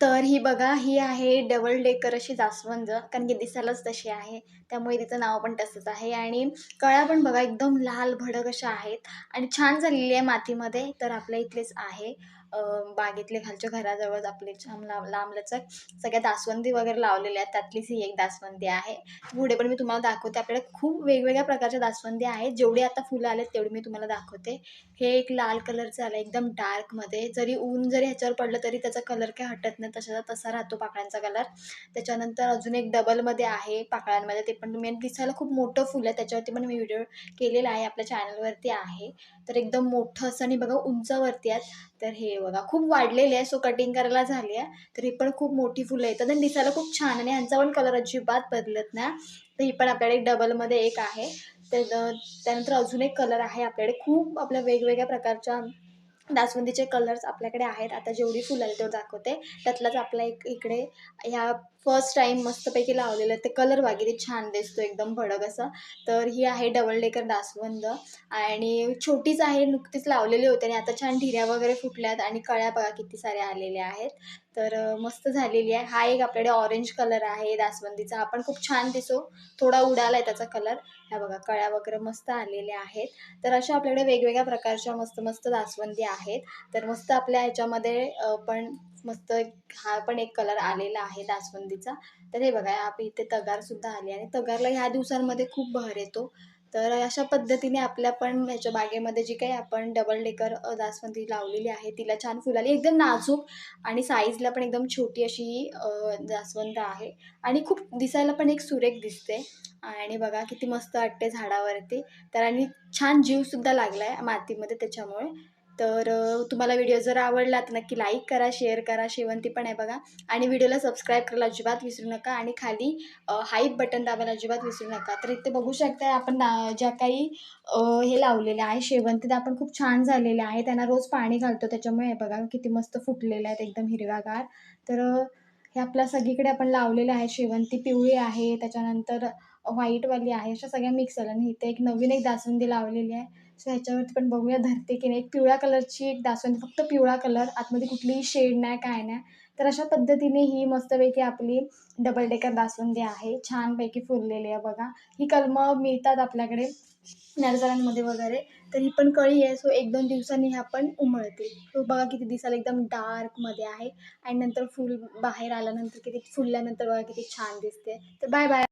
तर ही बघा, ही आहे डबल डेकर अशी जास्वंद, कारण की दिसायलाच तशी आहे. त्यामुळे तिचं नाव पण तसंच आहे आणि कळ्या पण बघा एकदम लाल भडक अशा आहेत आणि छान झालेली आहे मातीमध्ये. तर आपल्या इथलेच आहे बागेतले खालच्या घराजवळच आपले छान लांबलचक सगळ्या दासवंदी वगैरे लावलेल्या आहेत. त्यातलीच ही एक दासवंदी आहे. पुढे पण मी तुम्हाला दाखवते. आपल्याकडे खूप वेगवेगळ्या प्रकारच्या दासवंदी आहेत. जेवढी आता फुलं आलेत तेवढी मी तुम्हाला दाखवते. हे एक लाल कलरचं आलं एकदम डार्कमध्ये. जरी ऊन जरी ह्याच्यावर पडलं तरी त्याचा कलर काही हटत नाही. तसाचा तसा राहतो पाकळ्यांचा कलर. त्याच्यानंतर अजून एक डबलमध्ये आहे पाकळ्यांमध्ये. ते पण तुम्ही दिसायला खूप मोठं फुल आहे. त्याच्यावरती पण मी व्हिडिओ केलेला आहे. आपल्या चॅनलवरती आहे. तर एकदम मोठं असं आणि बघा उंचावरती आहेत. तर हे बघा खूप वाढलेले आहे. सो कटिंग करायला झाली आहे. तर ही पण खूप मोठी फुलं येतात आणि दिसायला खूप छान आणि ह्यांचा पण कलर अजिबात बदलत नाही. तर ही पण आपल्याकडे एक डबलमध्ये एक आहे. त्यानंतर अजून एक कलर आहे आपल्याकडे. खूप आपल्या वेगवेगळ्या प्रकारच्या जास्वंदीचे कलर्स आपल्याकडे आहेत. आता जेवढी फुलं आली तेवढं दाखवते. त्यातलाच आपला एक इकडे ह्या फर्स्ट टाईम मस्तपैकी लावलेलं आहे. ते कलर बघा किती छान दिसतो एकदम भडक असा. तर ही आहे डबल डेकर जास्वंद आणि छोटीच आहे. नुकतीच लावलेली होती आणि आता छान ढिऱ्या वगैरे फुटल्यात आणि कळ्या बघा किती साऱ्या आलेल्या आहेत. तर मस्त झालेली आहे. हा एक आपल्याकडे ऑरेंज कलर आहे जास्वंदीचा. हा पण खूप छान दिसतो. थोडा उडाला आहे त्याचा कलर. ह्या बघा कळ्या वगैरे मस्त आलेल्या आहेत. तर अशा आपल्याकडे वेगवेगळ्या प्रकारच्या मस्त मस्त जास्वंदी आहेत. तर मस्त आपल्या ह्याच्यामध्ये पण मस्त हा पण एक कलर आलेला आहे जास्वंदीचा. तर हे बघा इथे तगारसुद्धा आली आणि तगारला ह्या दिवसांमध्ये खूप बहर येतो. तर अशा पद्धतीने आपल्या पण ह्याच्या बागेमध्ये जी काही आपण डबल डेकर जास्वंदी लावलेली आहे तिला छान फुलं आली. एकदम नाजूक आणि साईजला पण एकदम छोटी अशी जास्वंद आहे आणि खूप दिसायला पण एक सुरेख दिसते आणि बघा किती मस्त वाटते झाडावरती. तर आणि छान जीवसुद्धा लागला आहे मातीमध्ये त्याच्यामुळे. तर तुम्हाला व्हिडिओ जर आवडला तर नक्की लाईक करा, शेअर करा. शेवंती पण आहे बघा आणि व्हिडिओला सबस्क्राईब करायला अजिबात विसरू नका आणि खाली हाईप बटन दाबायला अजिबात विसरू नका. तर इथे बघू शकता आपण ज्या काही हे लावलेलं आहे शेवंती त्या आपण खूप छान झालेल्या आहे. त्यांना रोज पाणी घालतो त्याच्यामुळे हे बघा किती मस्त फुटलेले आहेत एकदम हिरव्यागार. तर हे आपल्या सगळीकडे आपण लावलेले आहे. शेवंती पिवळी आहे, त्याच्यानंतर व्हाईटवाली आहे, अशा सगळ्या मिक्स झाल्या आणि इथे एक नवीन एक जास्वंदी लावलेली आहे. सो ह्याच्यावरती पण बघूया धरते की नाही. एक पिवळ्या कलरची एक जास्वंदी, फक्त पिवळा कलर, आतमध्ये कुठलीही शेड नाही काय नाही. तर अशा पद्धतीने ही मस्तपैकी आपली डबल डेकर जास्वंदी आहे. छानपैकी फुललेली आहे बघा. ही कलमं मिळतात आपल्याकडे नर्सऱ्यांमध्ये वगैरे. तर ही पण कळी आहे. सो 1-2 दिवसांनी ह्या पण उमळतील. तो बघा किती दिसायला एकदम डार्कमध्ये आहे आणि नंतर फुल बाहेर आल्यानंतर किती फुलल्यानंतर बघा किती छान दिसते. तर बाय बाय.